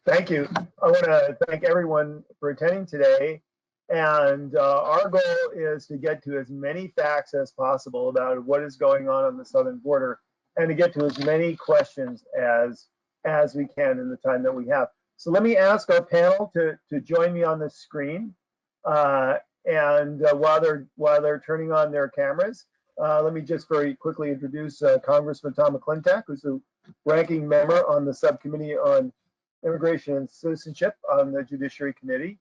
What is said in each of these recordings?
Thank you. I want to thank everyone for attending today. And our goal is to get to as many facts as possible about what is going on the southern border, and to get to as many questions as we can in the time that we have. So let me ask our panel to join me on the screen. And while they're turning on their cameras, let me just very quickly introduce Congressman Tom McClintock, who's the ranking member on the subcommittee on Immigration and Citizenship on the Judiciary Committee.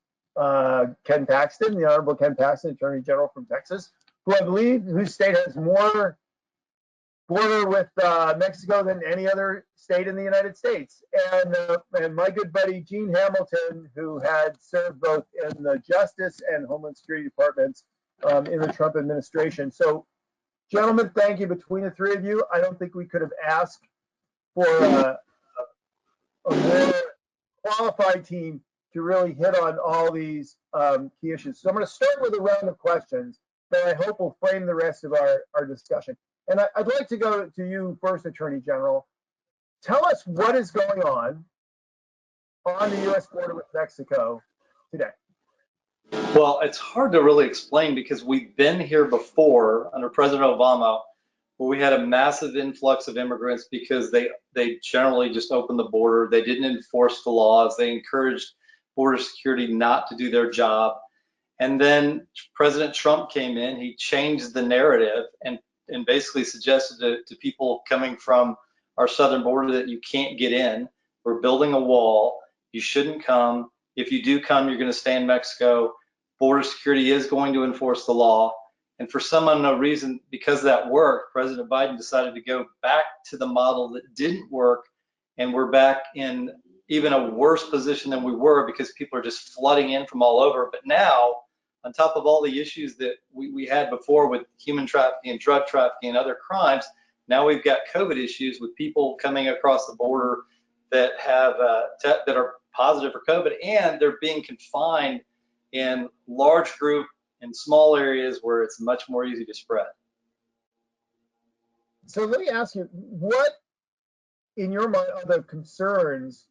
Ken Paxton, the Honorable Ken Paxton, Attorney General from Texas, who I believe whose state has more border with Mexico than any other state in the United States, and my good buddy Gene Hamilton, who had served both in the Justice and Homeland Security departments in the Trump administration. So, gentlemen, thank you. Between the three of you, I don't think we could have asked for a more qualified team to really hit on all these key issues. So I'm going to start with a round of questions that I hope will frame the rest of our discussion. And I'd like to go to you first, Attorney General. Tell us what is going on the U.S. border with Mexico today. Well, it's hard to really explain because we've been here before under President Obama, where we had a massive influx of immigrants because they generally just opened the border. They didn't enforce the laws. They encouraged border security not to do their job. And then President Trump came in, he changed the narrative and basically suggested to people coming from our southern border that you can't get in. We're building a wall. You shouldn't come. If you do come, you're going to stay in Mexico. Border security is going to enforce the law. And for some unknown reason, because that worked, President Biden decided to go back to the model that didn't work. And we're back in even a worse position than we were because people are just flooding in from all over. But now, on top of all the issues that we had before with human trafficking, drug trafficking, and other crimes, now we've got COVID issues with people coming across the border that have that are positive for COVID, and they're being confined in large group in small areas where it's much more easy to spread. So let me ask you, what in your mind are the concerns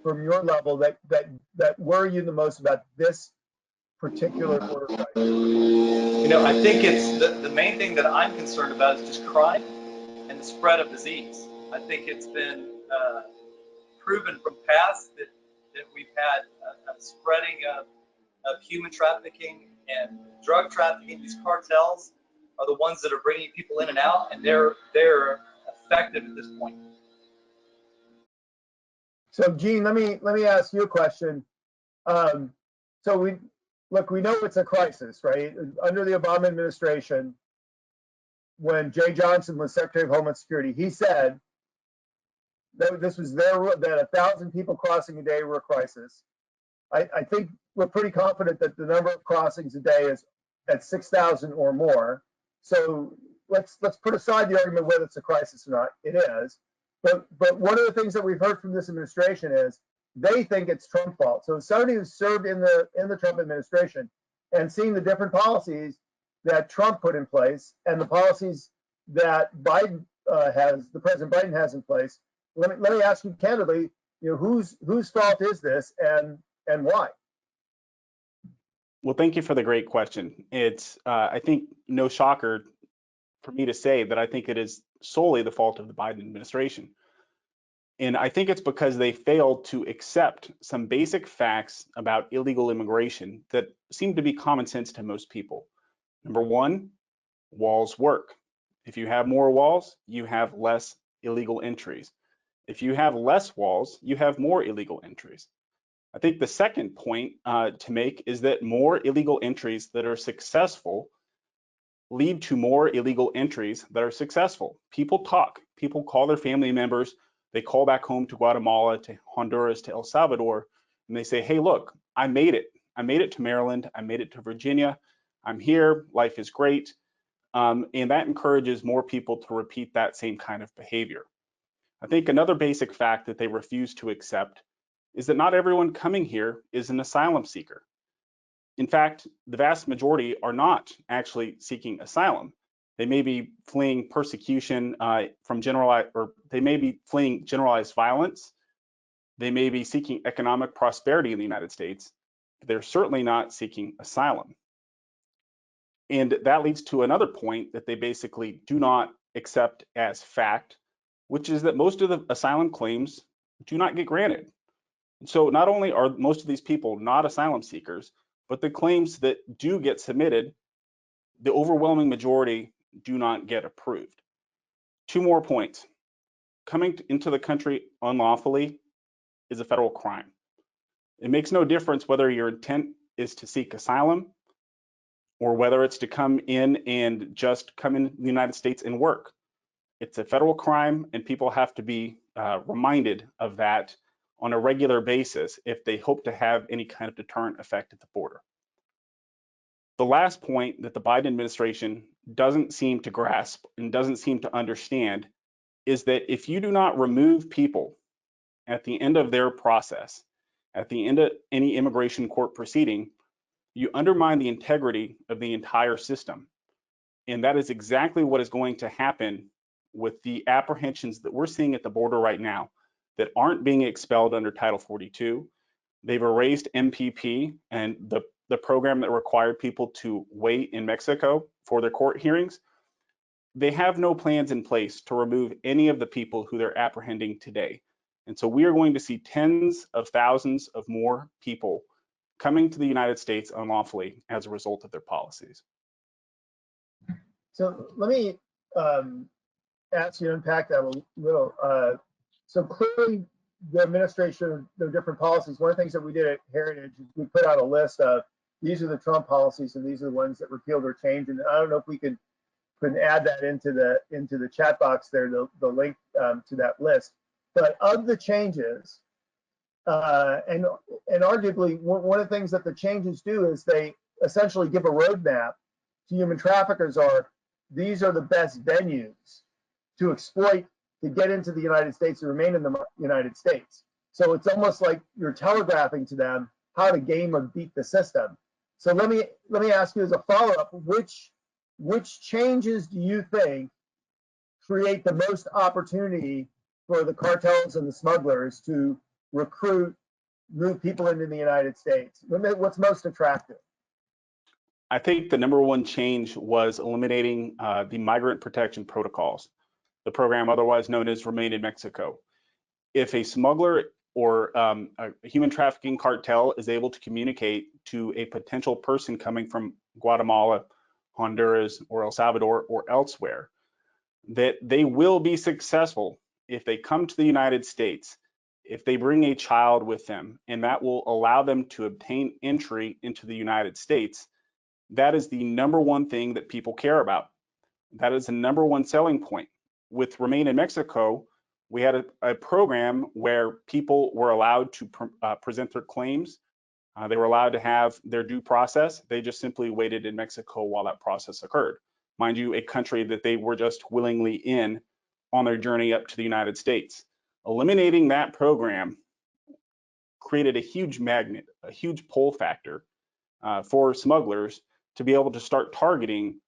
from your level that worry you the most about this particular border crisis? You know, I think it's the main thing that I'm concerned about is just crime and the spread of disease. I think it's been proven from past that we've had a spreading of human trafficking and drug trafficking. These cartels are the ones that are bringing people in and out, and they're effective at this point. So, Gene, let me ask you a question. So we know it's a crisis, right? Under the Obama administration, when Jay Johnson was Secretary of Homeland Security, he said that this was that 1,000 people crossing a day were a crisis. I think we're pretty confident that the number of crossings a day is at 6,000 or more. So let's put aside the argument whether it's a crisis or not. It is. But one of the things that we've heard from this administration is they think it's Trump's fault. So somebody who's served in the Trump administration and seeing the different policies that Trump put in place and the policies that Biden the President Biden has in place, let me ask you candidly, whose fault is this and why? Well, thank you for the great question. It's, I think, no shocker for me to say that I think it is solely the fault of the Biden administration. And I think it's because they failed to accept some basic facts about illegal immigration that seem to be common sense to most people. Number one, walls work. If you have more walls, you have less illegal entries. If you have less walls, you have more illegal entries. I think the second point to make is that more illegal entries that are successful lead to more illegal entries that are successful. People talk, people call their family members, they call back home to Guatemala, to Honduras, to El Salvador, and they say, hey, look, I made it. I made it to Maryland, I made it to Virginia, I'm here, life is great. And that encourages more people to repeat that same kind of behavior. I think another basic fact that they refuse to accept is that not everyone coming here is an asylum seeker. In fact, the vast majority are not actually seeking asylum. They may be fleeing persecution from they may be fleeing generalized violence. They may be seeking economic prosperity in the United States. They're certainly not seeking asylum. And that leads to another point that they basically do not accept as fact, which is that most of the asylum claims do not get granted. So not only are most of these people not asylum seekers, but the claims that do get submitted, the overwhelming majority do not get approved. Two more points. Coming into the country unlawfully is a federal crime. It makes no difference whether your intent is to seek asylum or whether it's to come in and just come in the United States and work. It's a federal crime, and people have to be reminded of that on a regular basis if they hope to have any kind of deterrent effect at the border. The last point that the Biden administration doesn't seem to grasp and doesn't seem to understand is that if you do not remove people at the end of their process, at the end of any immigration court proceeding, you undermine the integrity of the entire system. And that is exactly what is going to happen with the apprehensions that we're seeing at the border right now that aren't being expelled under Title 42. They've erased MPP and the program that required people to wait in Mexico for their court hearings. They have no plans in place to remove any of the people who they're apprehending today. And so we are going to see tens of thousands of more people coming to the United States unlawfully as a result of their policies. So let me ask you to unpack that a little. So clearly the administration, their different policies, one of the things that we did at Heritage is we put out a list of these are the Trump policies and these are the ones that repealed or changed. And I don't know if we can add that into the chat box there, the link to that list. But of the changes, and arguably one of the things that the changes do is they essentially give a roadmap to human traffickers. These are the best venues to exploit to get into the United States and remain in the United States. So it's almost like you're telegraphing to them how to game or beat the system. So let me ask you as a follow-up, which changes do you think create the most opportunity for the cartels and the smugglers to recruit, move people into the United States? What's most attractive? I think the number one change was eliminating the migrant protection protocols, the program otherwise known as Remain in Mexico. If a smuggler or a human trafficking cartel is able to communicate to a potential person coming from Guatemala, Honduras, or El Salvador, or elsewhere, that they will be successful if they come to the United States, if they bring a child with them, and that will allow them to obtain entry into the United States. That is the number one thing that people care about. That is the number one selling point. With Remain in Mexico, we had a program where people were allowed to present their claims. They were allowed to have their due process. They just simply waited in Mexico while that process occurred. Mind you, a country that they were just willingly in on their journey up to the United States. Eliminating that program created a huge magnet, a huge pull factor for smugglers to be able to start targeting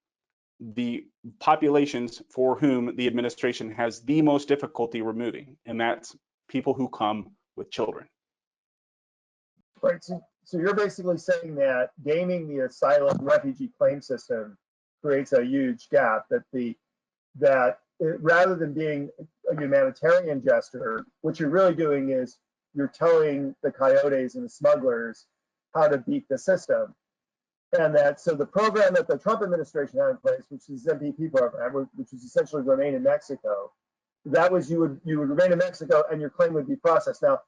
the populations for whom the administration has the most difficulty removing, and that's people who come with children. Right. So you're basically saying that gaming the asylum refugee claim system creates a huge gap. Rather than being a humanitarian gesture, what you're really doing is you're telling the coyotes and the smugglers how to beat the system. And so the program that the Trump administration had in place, which is the MPP program, which is essentially Remain in Mexico, that was you would remain in Mexico and your claim would be processed. Now,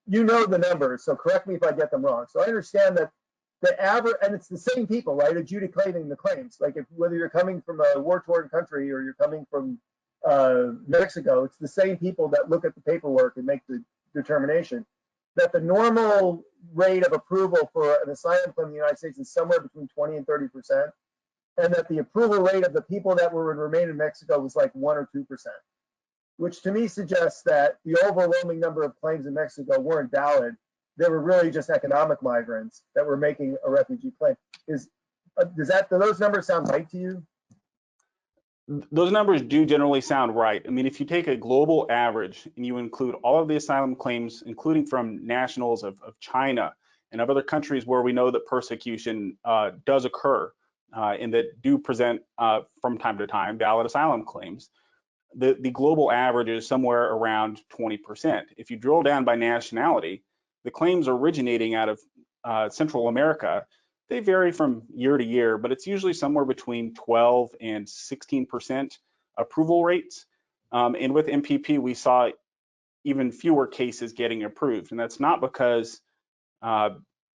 you know the numbers, so correct me if I get them wrong. So I understand that the average, and it's the same people, right, adjudicating the claims. Like whether you're coming from a war-torn country or you're coming from Mexico, it's the same people that look at the paperwork and make the determination. That the normal rate of approval for an asylum claim in the United States is somewhere between 20 and 30%, and that the approval rate of the people that were Remain in Mexico was like 1 or 2%, which to me suggests that the overwhelming number of claims in Mexico weren't valid. They were really just economic migrants that were making a refugee claim. Do those numbers sound right to you? Those numbers do generally sound right. I mean, if you take a global average and you include all of the asylum claims, including from nationals of China and of other countries where we know that persecution does occur and that do present from time to time valid asylum claims, the global average is somewhere around 20%. If you drill down by nationality, the claims originating out of Central America, they vary from year to year, but it's usually somewhere between 12 and 16% approval rates. And with MPP, we saw even fewer cases getting approved. And that's not because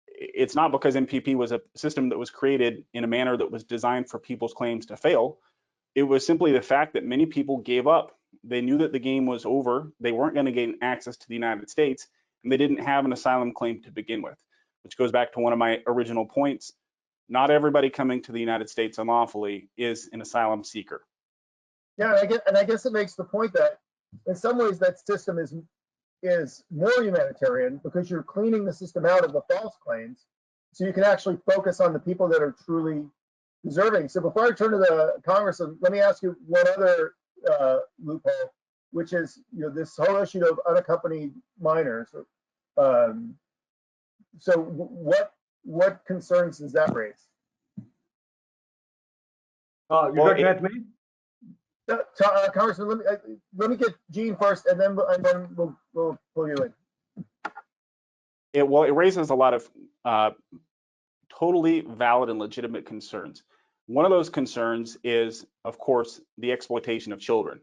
it's not because MPP was a system that was created in a manner that was designed for people's claims to fail. It was simply the fact that many people gave up. They knew that the game was over. They weren't going to gain access to the United States, and they didn't have an asylum claim to begin with, which goes back to one of my original points. Not everybody coming to the United States unlawfully is an asylum seeker. Yeah, I guess it makes the point that in some ways that system is more humanitarian because you're cleaning the system out of the false claims, so you can actually focus on the people that are truly deserving. So before I turn to the Congress, let me ask you one other loophole, which is this whole issue of unaccompanied minors. So what concerns does that raise? You're looking at me? Congressman, let me get Gene first, and then we'll pull you in. It raises a lot of totally valid and legitimate concerns. One of those concerns is, of course, the exploitation of children.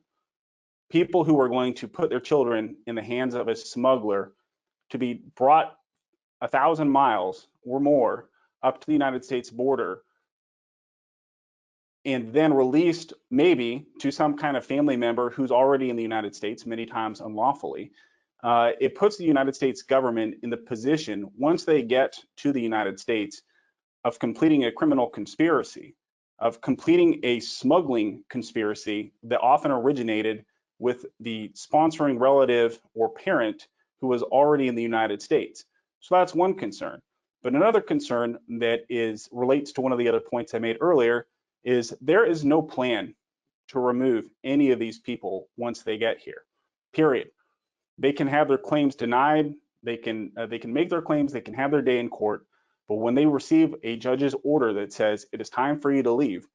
People who are going to put their children in the hands of a smuggler to be brought 1,000 miles or more up to the United States border and then released maybe to some kind of family member who's already in the United States, many times unlawfully. It puts the United States government in the position, once they get to the United States, of completing a criminal conspiracy, of completing a smuggling conspiracy that often originated with the sponsoring relative or parent who was already in the United States. So that's one concern. But another concern that relates to one of the other points I made earlier is there is no plan to remove any of these people once they get here, period. They can have their claims denied, they can make their claims, they can have their day in court, but when they receive a judge's order that says it is time for you to leave,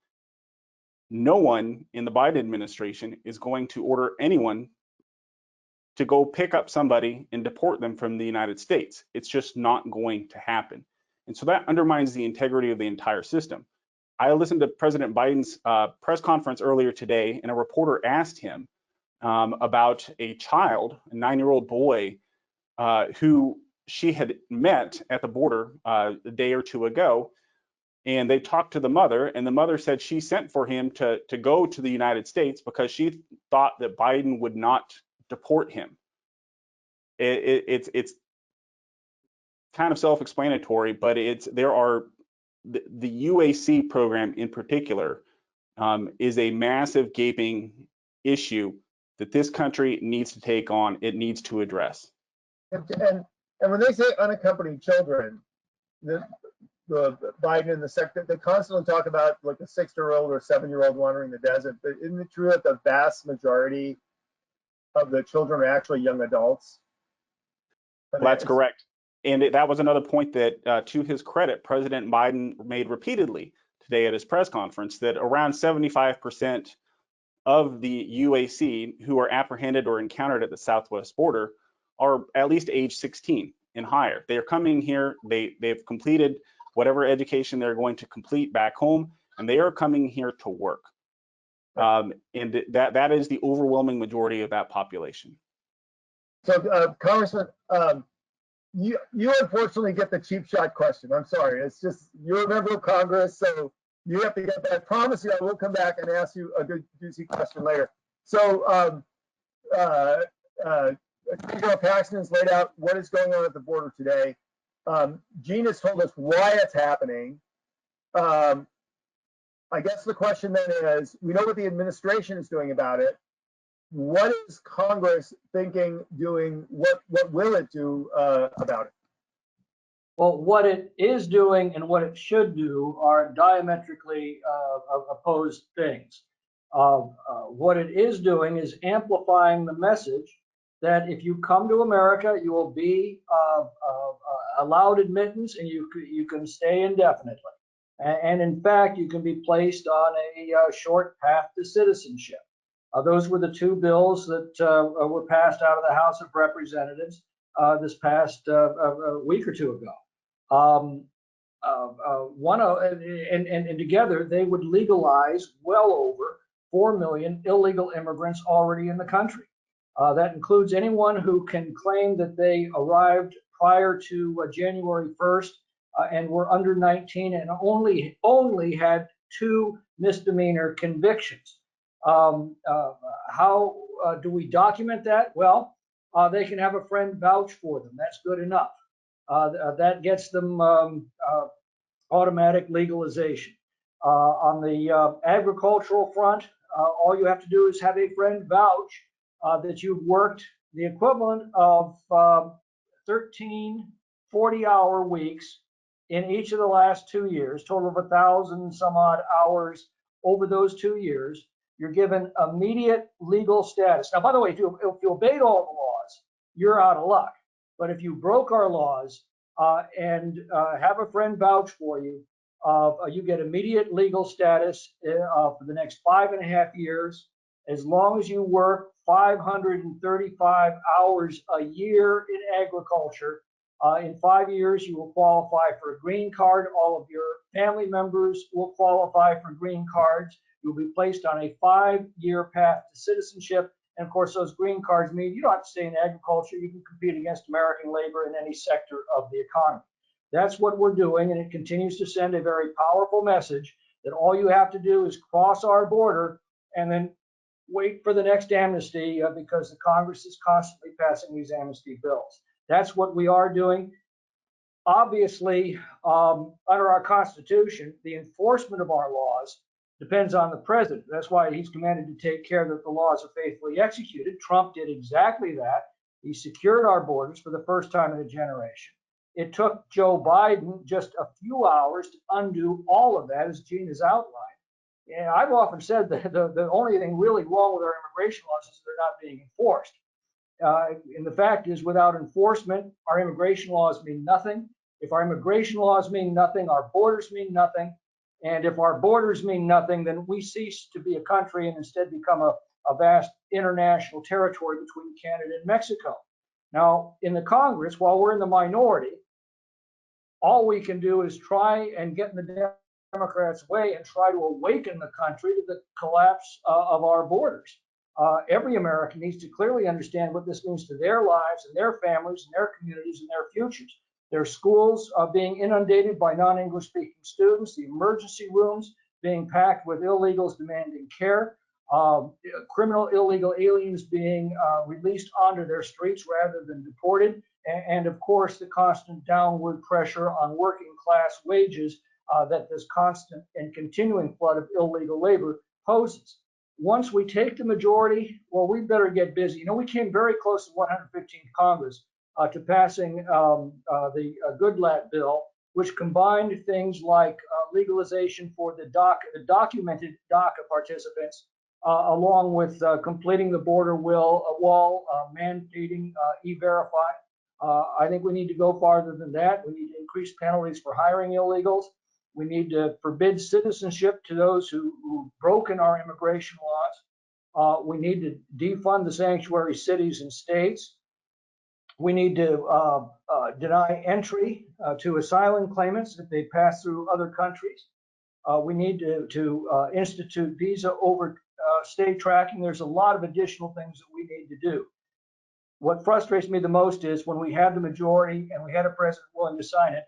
no one in the Biden administration is going to order anyone to go pick up somebody and deport them from the United States. It's just not going to happen. And so that undermines the integrity of the entire system. I listened to President Biden's press conference earlier today, and a reporter asked him about a child, a 9-year-old boy, who she had met at the border a day or two ago. And they talked to the mother, and the mother said she sent for him to go to the United States because she thought that Biden would not deport him. It's kind of self-explanatory, but the UAC program in particular is a massive gaping issue that this country needs to take on. It needs to address. And when they say unaccompanied children, the Biden and the sector, they constantly talk about like a 6-year-old or 7-year-old wandering the desert. But isn't it true that the vast majority of the children are actually young adults? Well, that's correct. And that was another point that, to his credit, President Biden made repeatedly today at his press conference, that around 75% of the UAC who are apprehended or encountered at the southwest border are at least age 16 and higher. They are coming here, they've completed whatever education they're going to complete back home, and they are coming here to work. And that is the overwhelming majority of that population. So, Congressman, you unfortunately get the cheap shot question. I'm sorry. It's just, you're a member of Congress, so you have to get that. I promise you I will come back and ask you a good, juicy question later. So, General Paxton has laid out what is going on at the border today. Gene has told us why it's happening. I guess the question then is, we know what the administration is doing about it. What is Congress thinking, doing? What will it do about it? Well, what it is doing and what it should do are diametrically opposed things. What it is doing is amplifying the message that if you come to America, you will be allowed admittance and you can stay indefinitely. And in fact, you can be placed on a short path to citizenship. Those were the two bills that were passed out of the House of Representatives this past week or two ago. And together they would legalize well over 4 million illegal immigrants already in the country. That includes anyone who can claim that they arrived prior to January 1st and were under 19 and only had 2 misdemeanor convictions. How do we document that? Well, they can have a friend vouch for them. That's good enough. That gets them automatic legalization. On the agricultural front, all you have to do is have a friend vouch that you've worked the equivalent of 13 40-hour weeks in each of the last 2 years, total of 1,000 some odd hours over those 2 years. You're given immediate legal status. Now, by the way, if you obeyed all the laws, you're out of luck. But if you broke our laws and have a friend vouch for you, you get immediate legal status for the next 5.5 years, as long as you work 535 hours a year in agriculture. In 5 years, you will qualify for a green card. All of your family members will qualify for green cards. You'll be placed on a 5-year path to citizenship. And of course, those green cards mean you don't have to stay in agriculture. You can compete against American labor in any sector of the economy. That's what we're doing, and it continues to send a very powerful message that all you have to do is cross our border and then wait for the next amnesty because the Congress is constantly passing these amnesty bills. That's what we are doing. Obviously, under our Constitution, the enforcement of our laws depends on the president. That's why he's commanded to take care that the laws are faithfully executed. Trump did exactly that. He secured our borders for the first time in a generation. It took Joe Biden just a few hours to undo all of that, as Gene has outlined. And I've often said that the only thing really wrong with our immigration laws is they're not being enforced. And the fact is, without enforcement, our immigration laws mean nothing. If our immigration laws mean nothing, our borders mean nothing. And if our borders mean nothing, then we cease to be a country and instead become a vast international territory between Canada and Mexico. Now, in the Congress, while we're in the minority, all we can do is try and get in the Democrats' way and try to awaken the country to the collapse of our borders. Every American needs to clearly understand what this means to their lives and their families and their communities and their futures. Their schools are being inundated by non-English speaking students, the emergency rooms being packed with illegals demanding care, criminal illegal aliens being released onto their streets rather than deported, and of course the constant downward pressure on working class wages that this constant and continuing flood of illegal labor poses. Once we take the majority, well, we better get busy. You know, we came very close in 115th Congress to passing the Goodlatte bill, which combined things like legalization for the documented DACA participants, along with completing the border wall, mandating E-Verify. I think we need to go farther than that. We need to increase penalties for hiring illegals. We need to forbid citizenship to those who've broken our immigration laws. We need to defund the sanctuary cities and states. We need to deny entry to asylum claimants if they pass through other countries. We need to institute visa overstay tracking. There's a lot of additional things that we need to do. What frustrates me the most is when we had the majority and we had a president willing to sign it,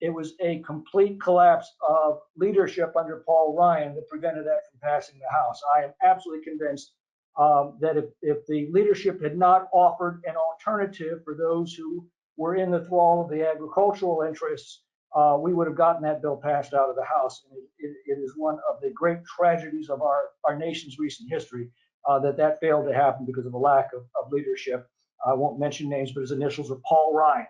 it was a complete collapse of leadership under Paul Ryan that prevented that from passing the House. I am absolutely convinced that if the leadership had not offered an alternative for those who were in the thrall of the agricultural interests, we would have gotten that bill passed out of the House. And it is one of the great tragedies of our nation's recent history that failed to happen because of a lack of leadership. I won't mention names, but his initials are Paul Ryan.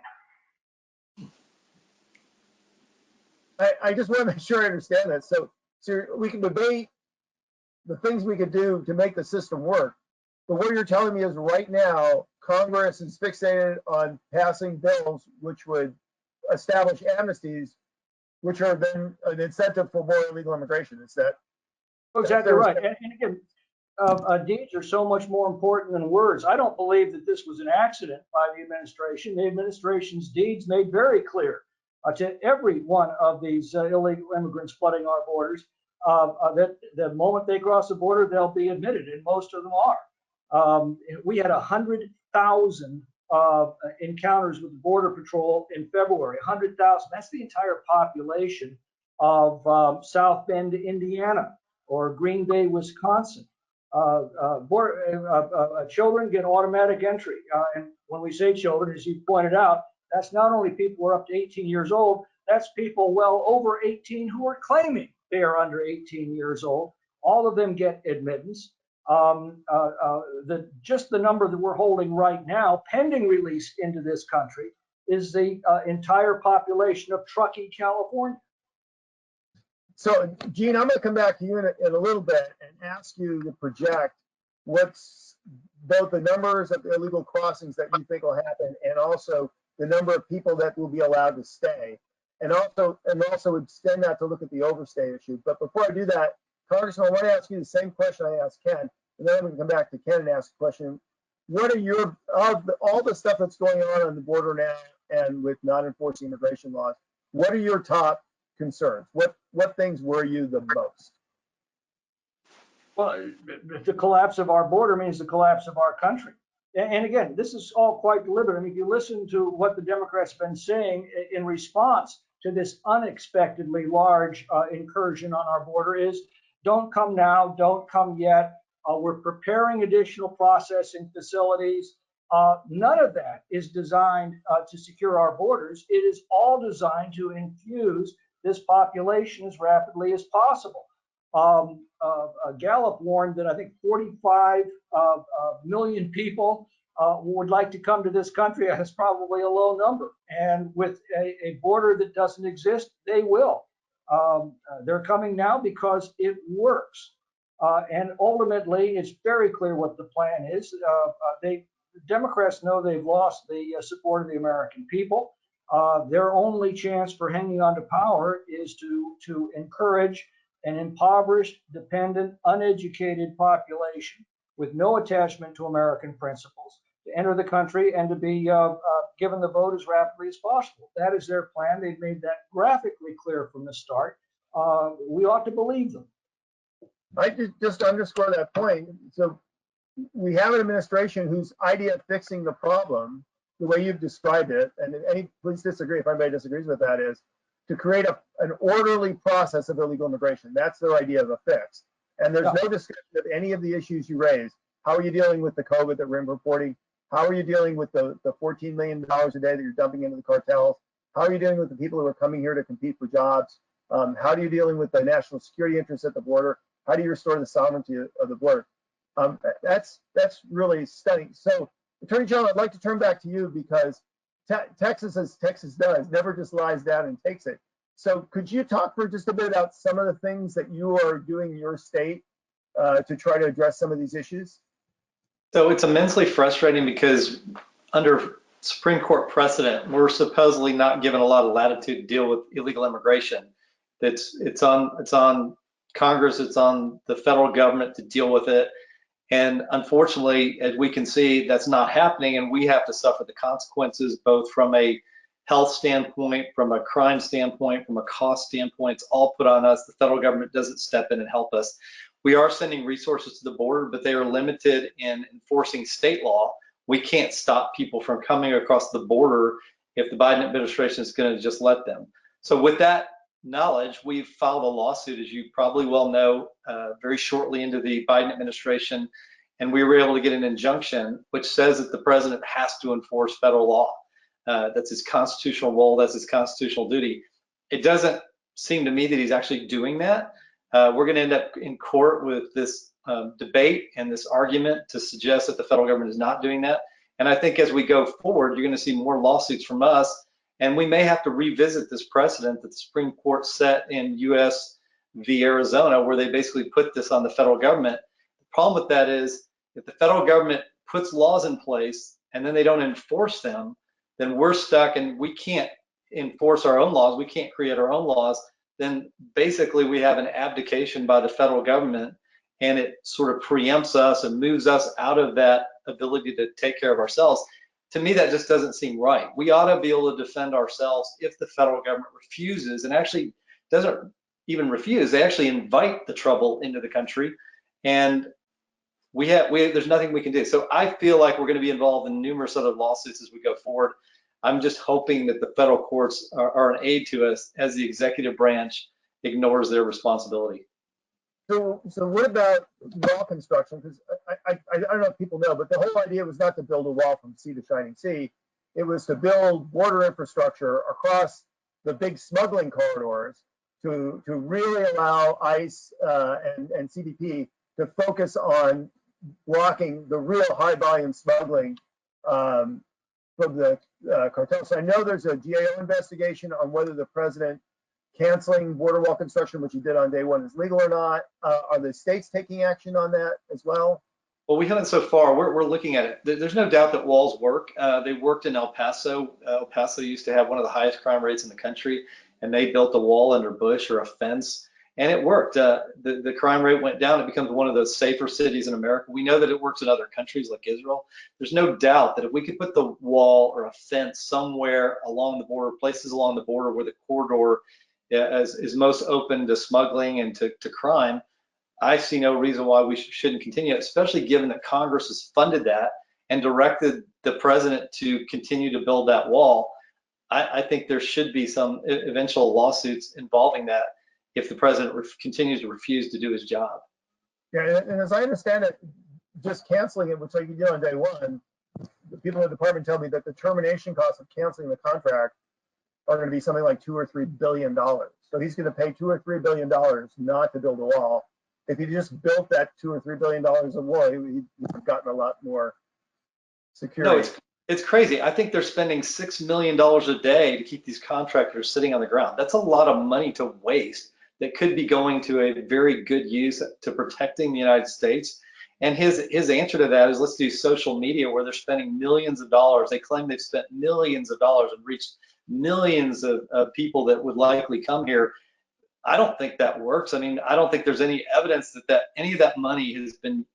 I just want to make sure I understand that. So we can debate the things we could do to make the system work. But what you're telling me is right now, Congress is fixated on passing bills which would establish amnesties, which are then an incentive for more illegal immigration. Is that Exactly right. And again, deeds are so much more important than words. I don't believe that this was an accident by the administration. The administration's deeds made very clear to every one of these illegal immigrants flooding our borders that the moment they cross the border, they'll be admitted, and most of them are. We had 100,000 encounters with the Border Patrol in February. 100,000. That's the entire population of South Bend, Indiana, or Green Bay, Wisconsin. Children get automatic entry. And when we say children, as you pointed out, that's not only people who are up to 18 years old, that's people well over 18 who are claiming they are under 18 years old. All of them get admittance. Just the number that we're holding right now, pending release into this country, is the entire population of Truckee, California. So, Gene, I'm going to come back to you in a little bit and ask you to project what's both the numbers of illegal crossings that you think will happen, and also the number of people that will be allowed to stay, and also extend that to look at the overstay issue. But before I do that, Congressman, I want to ask you the same question I asked Ken, and then I'm going to come back to Ken and ask a question. What are your all the stuff that's going on the border now and with non-enforcing immigration laws? What are your top concerns? What things worry you the most? Well, the collapse of our border means the collapse of our country. And again, this is all quite deliberate. I mean, if you listen to what the Democrats have been saying in response to this unexpectedly large incursion on our border is, don't come now, don't come yet. We're preparing additional processing facilities. None of that is designed to secure our borders. It is all designed to infuse this population as rapidly as possible. Gallup warned that I think 45 million people would like to come to this country. That's probably a low number. And with a border that doesn't exist, they will. They're coming now because it works. And ultimately, it's very clear what the plan is. The Democrats know they've lost the support of the American people. Their only chance for hanging on to power is to encourage an impoverished, dependent, uneducated population with no attachment to American principles to enter the country and to be given the vote as rapidly as possible. That is their plan. They've made that graphically clear from the start. We ought to believe them. I just underscore that point. So we have an administration whose idea of fixing the problem, the way you've described it, and please disagree if anybody disagrees with that, is to create an orderly process of illegal immigration. That's their idea of a fix. And there's no discussion of any of the issues you raised. How are you dealing with the COVID that we're reporting? How are you dealing with the $14 million a day that you're dumping into the cartels? How are you dealing with the people who are coming here to compete for jobs? How are you dealing with the national security interests at the border? How do you restore the sovereignty of the border? That's really stunning. So, Attorney General, I'd like to turn back to you because Texas, as Texas does, never just lies down and takes it. So could you talk for just a bit about some of the things that you are doing in your state to try to address some of these issues? So it's immensely frustrating because under Supreme Court precedent, we're supposedly not given a lot of latitude to deal with illegal immigration. It's on Congress, it's on the federal government to deal with it. And unfortunately, as we can see, that's not happening, and we have to suffer the consequences, both from a health standpoint, from a crime standpoint, from a cost standpoint. It's all put on us. The federal government doesn't step in and help us. We are sending resources to the border, but they are limited in enforcing state law. We can't stop people from coming across the border if the Biden administration is going to just let them. So with that knowledge, we've filed a lawsuit, as you probably well know, very shortly into the Biden administration, and we were able to get an injunction which says that the president has to enforce federal law. That's his constitutional role, that's his constitutional duty. It doesn't seem to me that he's actually doing that. We're going to end up in court with this debate and this argument to suggest that the federal government is not doing that. And I think as we go forward, you're going to see more lawsuits from us. And we may have to revisit this precedent that the Supreme Court set in U.S. v. Arizona, where they basically put this on the federal government. The problem with that is if the federal government puts laws in place and then they don't enforce them, then we're stuck and we can't enforce our own laws. We can't create our own laws. Then basically we have an abdication by the federal government, and it sort of preempts us and moves us out of that ability to take care of ourselves. To me, that just doesn't seem right. We ought to be able to defend ourselves if the federal government refuses, and actually doesn't even refuse. They actually invite the trouble into the country, and there's nothing we can do. So I feel like we're going to be involved in numerous other lawsuits as we go forward. I'm just hoping that the federal courts are an aid to us as the executive branch ignores their responsibility. So what about wall construction? Because I don't know if people know, but the whole idea was not to build a wall from sea to shining sea. It was to build border infrastructure across the big smuggling corridors to really allow ICE and CBP to focus on blocking the real high volume smuggling from the cartels. So I know there's a GAO investigation on whether the president canceling border wall construction, which he did on day one, is legal or not. Are the states taking action on that as well? Well, we haven't so far. We're looking at it. There's no doubt that walls work. They worked in El Paso. El Paso used to have one of the highest crime rates in the country, and they built a wall under Bush, or a fence, and it worked. The crime rate went down. It becomes one of the safer cities in America. We know that it works in other countries like Israel. There's no doubt that if we could put the wall or a fence somewhere along the border, places along the border where the corridor is most open to smuggling and to crime, I see no reason why we shouldn't continue, especially given that Congress has funded that and directed the president to continue to build that wall. I think there should be some eventual lawsuits involving that if the president continues to refuse to do his job. Yeah, and as I understand it, just canceling it, which like you did on day one, the people in the department tell me that the termination costs of canceling the contract are going to be something like $2 or $3 billion. So he's going to pay $2 or $3 billion not to build a wall. If he just built that $2 or $3 billion of wall, he'd have gotten a lot more security. No, it's crazy. I think they're spending $6 million a day to keep these contractors sitting on the ground. That's a lot of money to waste that could be going to a very good use to protecting the United States. And his answer to that is, let's do social media, where they're spending millions of dollars. They claim they've spent millions of dollars and reached millions of people that would likely come here. I don't think that works. I mean, I don't think there's any evidence that any of that money has been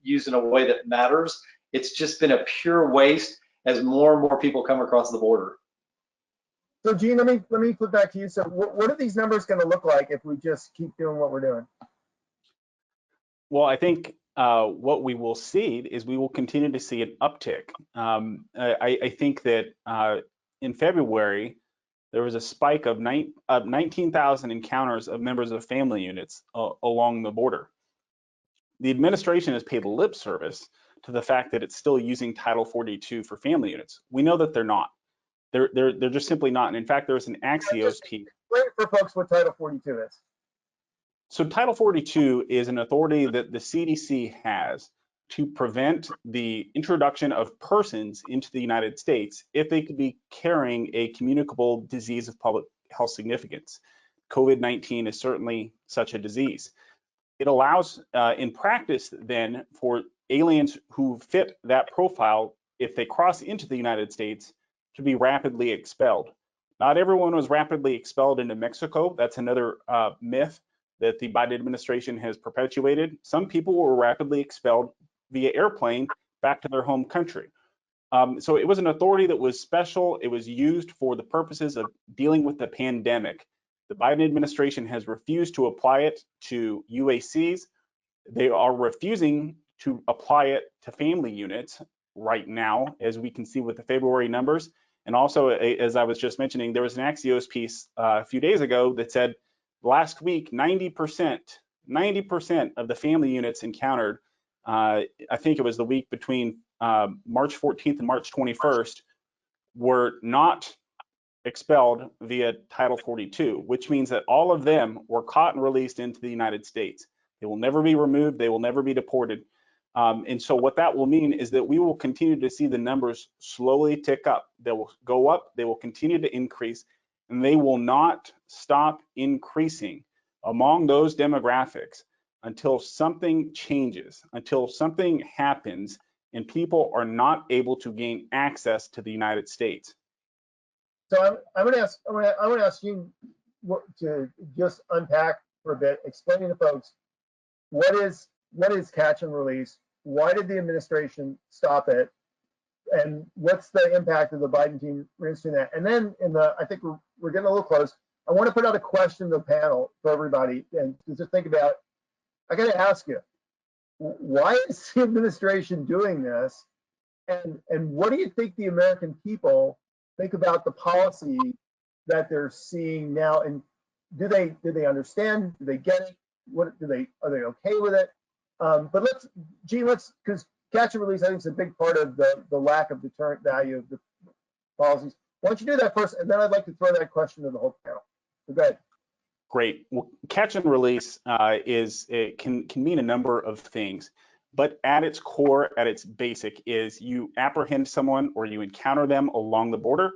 used in a way that matters. It's just been a pure waste as more and more people come across the border. So Gene, let me flip back to you. So what are these numbers going to look like if we just keep doing what we're doing? Well, I think what we will see is we will continue to see an uptick. I think that in February, there was a spike of 19,000 encounters of members of family units along the border. The administration has paid lip service to the fact that it's still using Title 42 for family units. We know that they're not. They're just simply not. And in fact, there was an Axios piece. Explain for folks what Title 42 is. So Title 42 is an authority that the CDC has to prevent the introduction of persons into the United States if they could be carrying a communicable disease of public health significance. COVID-19 is certainly such a disease. It allows, in practice then, for aliens who fit that profile, if they cross into the United States, to be rapidly expelled. Not everyone was rapidly expelled into Mexico. That's another myth that the Biden administration has perpetuated. Some people were rapidly expelled via airplane back to their home country. So it was an authority that was special. It was used for the purposes of dealing with the pandemic. The Biden administration has refused to apply it to UACs. They are refusing to apply it to family units right now, as we can see with the February numbers. And also, as I was just mentioning, there was an Axios piece a few days ago that said last week, 90% of the family units encountered, I think it was the week between March 14th and March 21st, were not expelled via Title 42, which means that all of them were caught and released into the United States. They will never be removed. They will never be deported. And so what that will mean is that we will continue to see the numbers slowly tick up. They will go up. They will continue to increase, and they will not stop increasing among those demographics until something changes, until something happens and people are not able to gain access to the United States. So I'm going to ask you to just unpack for a bit, explaining to folks what is catch and release, why did the administration stop it, and what's the impact of the Biden team reinstating that? And then I think we're getting a little close. I want to put out a question to the panel for everybody, and just think about. I got to ask you, why is the administration doing this, and what do you think the American people think about the policy that they're seeing now? And do they understand? Do they get it? Are they okay with it? But Gene, because catch and release, I think, is a big part of the lack of deterrent value of the policies. Why don't you do that first, and then I'd like to throw that question to the whole panel. So go ahead. Great. Well, catch and release it can mean a number of things, but at its core, at its basic, is you apprehend someone or you encounter them along the border,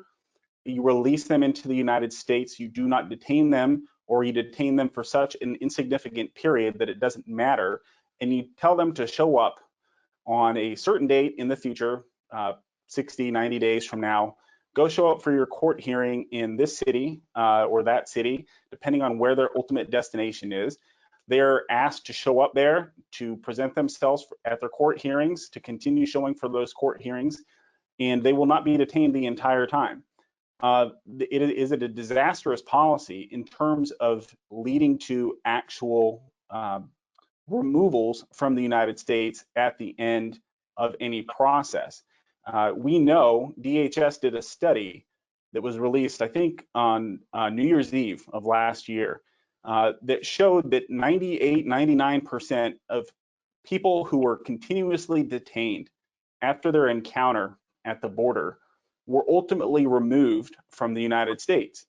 you release them into the United States, you do not detain them, or you detain them for such an insignificant period that it doesn't matter, and you tell them to show up on a certain date in the future, 60, 90 days from now. Go show up for your court hearing in this city or that city, depending on where their ultimate destination is. They're asked to show up there to present themselves at their court hearings, to continue showing for those court hearings, and they will not be detained the entire time. It is a disastrous policy in terms of leading to actual removals from the United States at the end of any process. We know DHS did a study that was released, I think, on New Year's Eve of last year that showed that 98, 99% of people who were continuously detained after their encounter at the border were ultimately removed from the United States.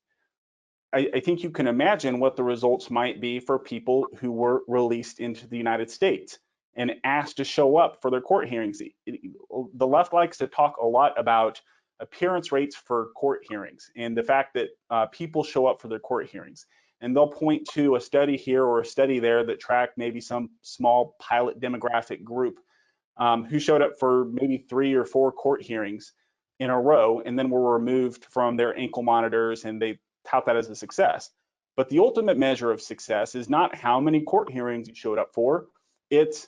I think you can imagine what the results might be for people who were released into the United States and asked to show up for their court hearings. The left likes to talk a lot about appearance rates for court hearings and the fact that people show up for their court hearings. And they'll point to a study here or a study there that tracked maybe some small pilot demographic group who showed up for maybe 3 or 4 court hearings in a row and then were removed from their ankle monitors, and they tout that as a success. But the ultimate measure of success is not how many court hearings you showed up for. It's,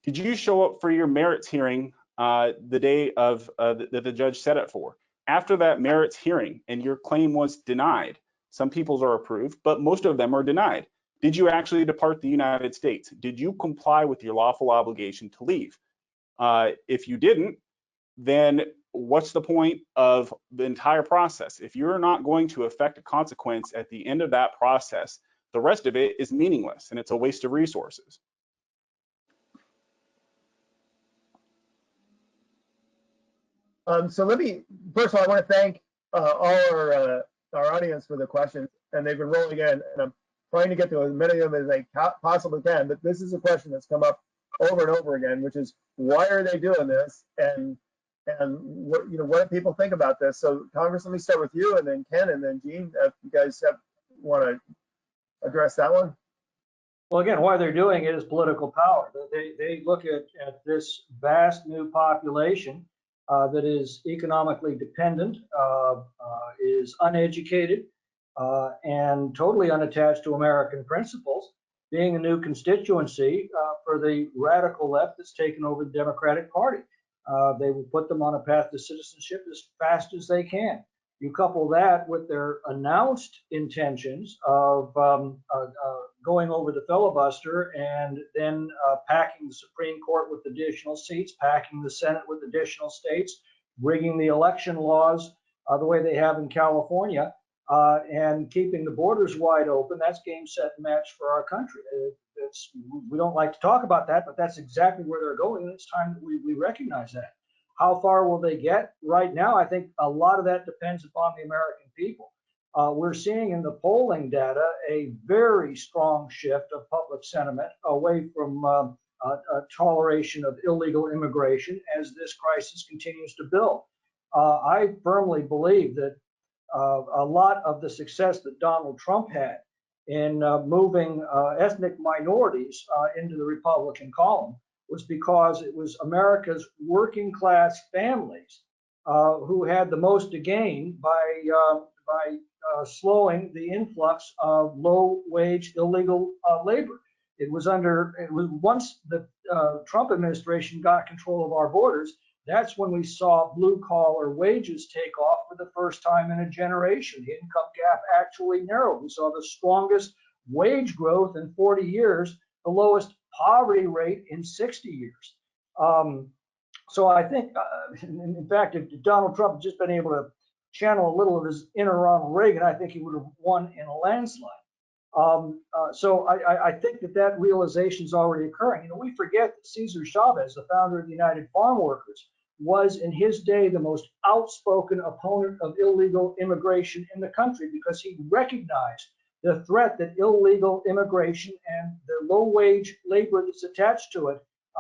did you show up for your merits hearing the day of that the judge set it for? After that merits hearing and your claim was denied, some people's are approved, but most of them are denied. Did you actually depart the United States? Did you comply with your lawful obligation to leave? If you didn't, then what's the point of the entire process? If you're not going to affect a consequence at the end of that process, the rest of it is meaningless and it's a waste of resources. So first of all, I want to thank all our audience for the questions, and they've been rolling in, and I'm trying to get to as many of them as I possibly can, but this is a question that's come up over and over again, which is, why are they doing this? And what do people think about this? So Congress, let me start with you, and then Ken, and then Gene, if you guys want to address that one. Well, again, why they're doing it is political power. They look at this vast new population that is economically dependent, is uneducated, and totally unattached to American principles, being a new constituency for the radical left that's taken over the Democratic Party. They will put them on a path to citizenship as fast as they can. You couple that with their announced intentions of going over the filibuster and then packing the Supreme Court with additional seats, packing the Senate with additional states, rigging the election laws the way they have in California, and keeping the borders wide open. That's game, set, and match for our country. We don't like to talk about that, but that's exactly where they're going. And it's time that we recognize that. How far will they get? Right now, I think a lot of that depends upon the American people. We're seeing in the polling data a very strong shift of public sentiment away from toleration of illegal immigration as this crisis continues to build. I firmly believe that a lot of the success that Donald Trump had in moving ethnic minorities into the Republican column was because it was America's working class families who had the most to gain by slowing the influx of low-wage illegal labor. It was once the Trump administration got control of our borders, that's when we saw blue-collar wages take off for the first time in a generation. The income gap actually narrowed. We saw the strongest wage growth in 40 years, the lowest poverty rate in 60 years. So I think, in fact, if Donald Trump had just been able to channel a little of his inner Ronald Reagan, I think he would have won in a landslide. So I think that realization is already occurring. You know, we forget that Cesar Chavez, the founder of the United Farm Workers, was in his day the most outspoken opponent of illegal immigration in the country because he recognized the threat that illegal immigration and the low-wage labor that's attached to it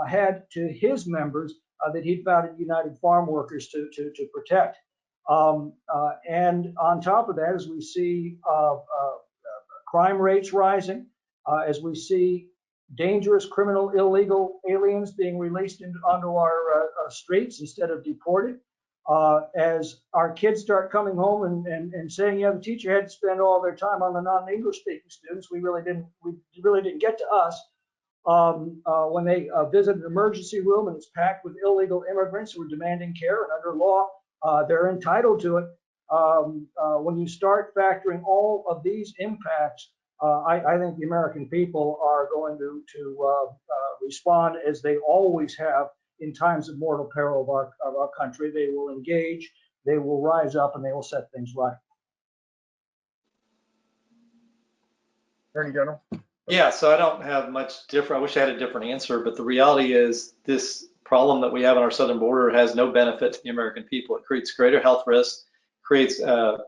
had to his members that he'd founded United Farm Workers to protect. And on top of that, as we see crime rates rising, as we see dangerous criminal illegal aliens being released onto our streets instead of deported, as our kids start coming home and saying, yeah, the teacher had to spend all their time on the non-English speaking students. We really didn't get to us. When they visit an emergency room and it's packed with illegal immigrants who are demanding care, and under law, they're entitled to it. When you start factoring all of these impacts, I think the American people are going to respond as they always have in times of mortal peril of our country. They will engage, they will rise up, and they will set things right. Attorney General. Yeah, so I don't have much different. I wish I had a different answer, but the reality is this problem that we have on our southern border has no benefit to the American people. It creates greater health risks, creates a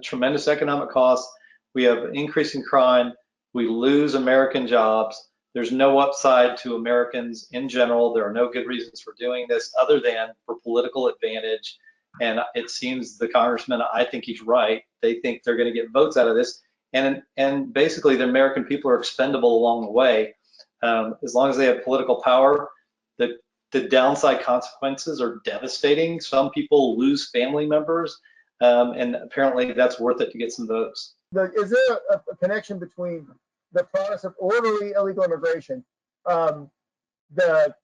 tremendous economic cost. We have increasing crime. We lose American jobs. There's no upside to Americans in general. There are no good reasons for doing this other than for political advantage. And it seems the congressman, I think he's right. They think they're going to get votes out of this. And basically the American people are expendable along the way. As long as they have political power, the downside consequences are devastating. Some people lose family members, and apparently that's worth it to get some votes. Is there a connection between the process of orderly illegal immigration, the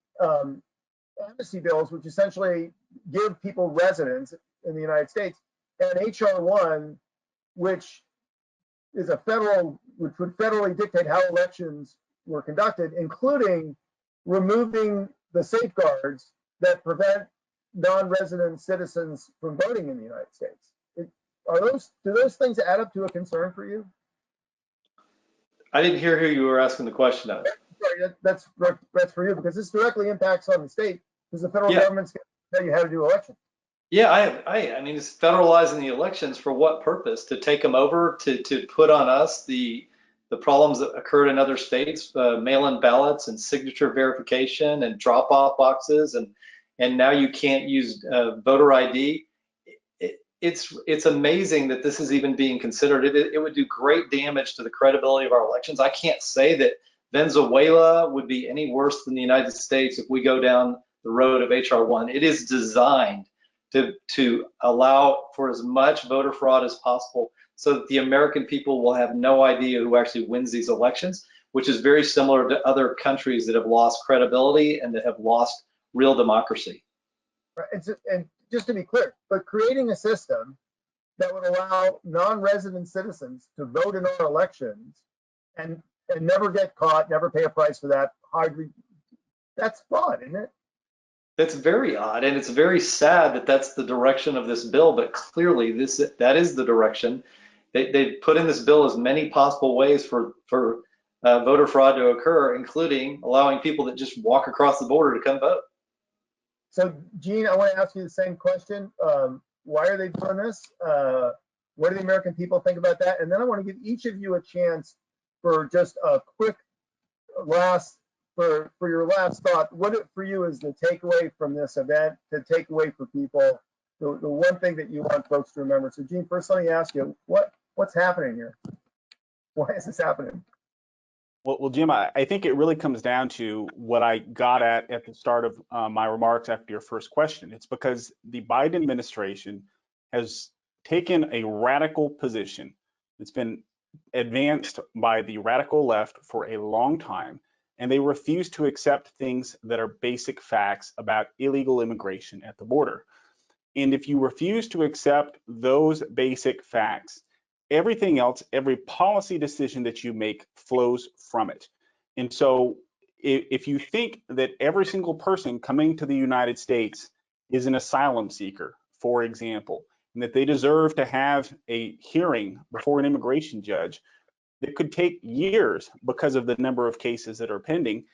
amnesty bills, which essentially give people residence in the United States, and HR 1, which is which would federally dictate how elections were conducted, including removing the safeguards that prevent non-resident citizens from voting in the United States? Do those things add up to a concern for you? I didn't hear who you were asking the question of. Sorry, that's for you, because this directly impacts on the state, because the federal government's going to tell you how to do elections. Yeah, I mean, it's federalizing the elections for what purpose? To take them over, to put on us the problems that occurred in other states, mail-in ballots and signature verification and drop-off boxes, and now you can't use voter ID. It's amazing that this is even being considered. It would do great damage to the credibility of our elections. I can't say that Venezuela would be any worse than the United States if we go down the road of HR 1. It is designed to allow for as much voter fraud as possible so that the American people will have no idea who actually wins these elections, which is very similar to other countries that have lost credibility and that have lost real democracy. Right. And just to be clear, but creating a system that would allow non-resident citizens to vote in our elections and never get caught, never pay a price for that, that's fraud, isn't it? That's very odd, and it's very sad that that's the direction of this bill, but clearly that is the direction. They put in this bill as many possible ways for voter fraud to occur, including allowing people that just walk across the border to come vote. So, Gene, I want to ask you the same question. Why are they doing this? What do the American people think about that? And then I want to give each of you a chance for just a quick for your last thought. What for you is the takeaway from this event, the takeaway for people, the one thing that you want folks to remember? So, Gene, first let me ask you, what's happening here? Why is this happening? Well, Jim, I think it really comes down to what I got at the start of my remarks after your first question. It's because the Biden administration has taken a radical position. It's been advanced by the radical left for a long time, and they refuse to accept things that are basic facts about illegal immigration at the border. And if you refuse to accept those basic facts, everything else, every policy decision that you make flows from it. And so if you think that every single person coming to the United States is an asylum seeker, for example, and that they deserve to have a hearing before an immigration judge that could take years because of the number of cases that are pending,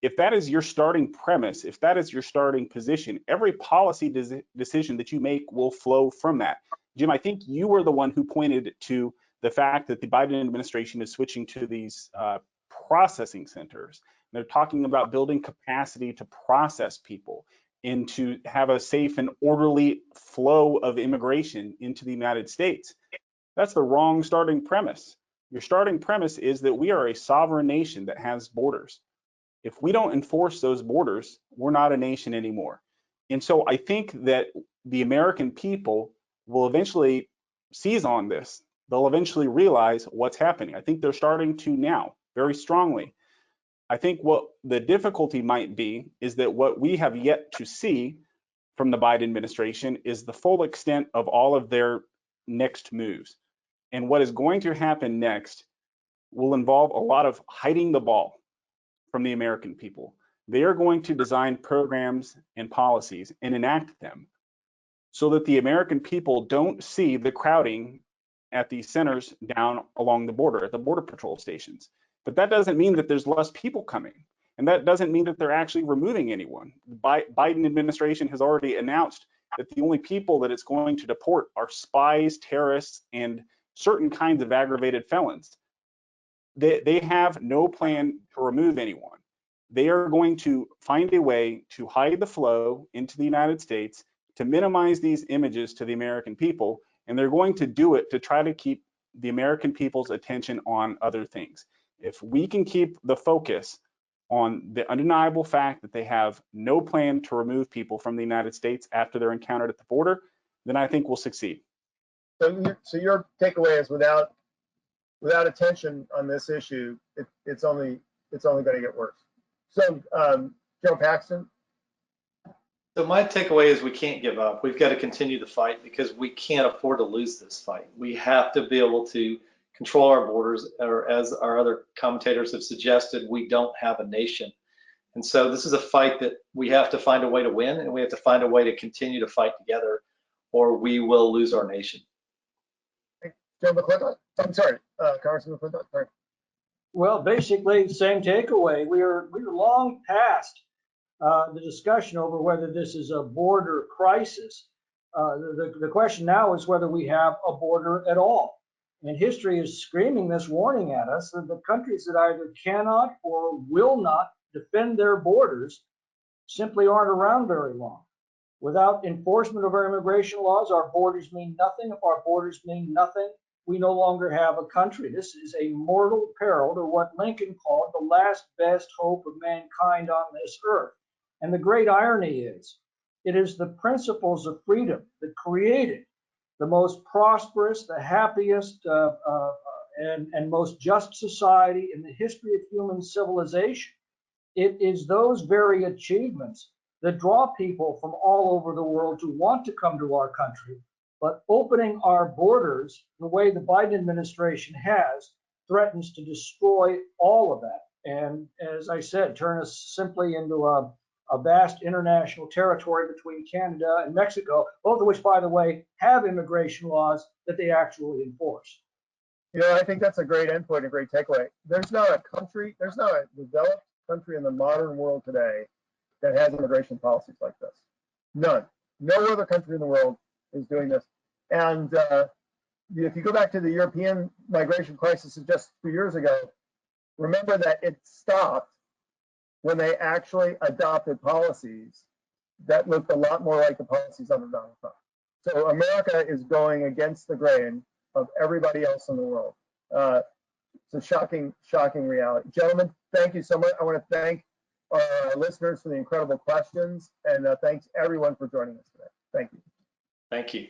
if that is your starting premise, if that is your starting position, every policy decision that you make will flow from that. Jim, I think you were the one who pointed to the fact that the Biden administration is switching to these processing centers. They're talking about building capacity to process people and to have a safe and orderly flow of immigration into the United States. That's the wrong starting premise. Your starting premise is that we are a sovereign nation that has borders. If we don't enforce those borders, we're not a nation anymore. And so I think that the American people will eventually seize on this. They'll eventually realize what's happening. I think they're starting to now, very strongly. I think what the difficulty might be is that what we have yet to see from the Biden administration is the full extent of all of their next moves. And what is going to happen next will involve a lot of hiding the ball from the American people. They are going to design programs and policies and enact them so that the American people don't see the crowding at the centers down along the border, at the border patrol stations. But that doesn't mean that there's less people coming. And that doesn't mean that they're actually removing anyone. The Biden administration has already announced that the only people that it's going to deport are spies, terrorists, and certain kinds of aggravated felons. They have no plan to remove anyone. They are going to find a way to hide the flow into the United States, to minimize these images to the American people, and they're going to do it to try to keep the American people's attention on other things. If we can keep the focus on the undeniable fact that they have no plan to remove people from the United States after they're encountered at the border, then I think we'll succeed. So your takeaway is without attention on this issue, it's only going to get worse. So, Joe Paxton. So my takeaway is we can't give up. We've got to continue the fight because we can't afford to lose this fight. We have to be able to control our borders, or as our other commentators have suggested, we don't have a nation. And so this is a fight that we have to find a way to win, and we have to find a way to continue to fight together, or we will lose our nation. Joe McClintock? I'm sorry, Congressman McClintock. Sorry. Well, basically, same takeaway. We're long past the discussion over whether this is a border crisis. The question now is whether we have a border at all. And history is screaming this warning at us that the countries that either cannot or will not defend their borders simply aren't around very long. Without enforcement of our immigration laws, our borders mean nothing. If our borders mean nothing, we no longer have a country. This is a mortal peril to what Lincoln called the last best hope of mankind on this earth. And the great irony is, it is the principles of freedom that created the most prosperous, the happiest, and most just society in the history of human civilization. It is those very achievements that draw people from all over the world to want to come to our country. But opening our borders the way the Biden administration has threatens to destroy all of that. And as I said, turn us simply into a vast international territory between Canada and Mexico, both of which, by the way, have immigration laws that they actually enforce. You know, I think that's a great endpoint, a great takeaway. There's not a developed country in the modern world today that has immigration policies like this. None. No other country in the world is doing this. And if you go back to the European migration crisis of just 2 years ago, remember that it stopped when they actually adopted policies that looked a lot more like the policies under Donald Trump. So America is going against the grain of everybody else in the world. It's a shocking reality. Gentlemen, thank you so much. I want to thank our listeners for the incredible questions, and thanks everyone for joining us today. Thank you. Thank you.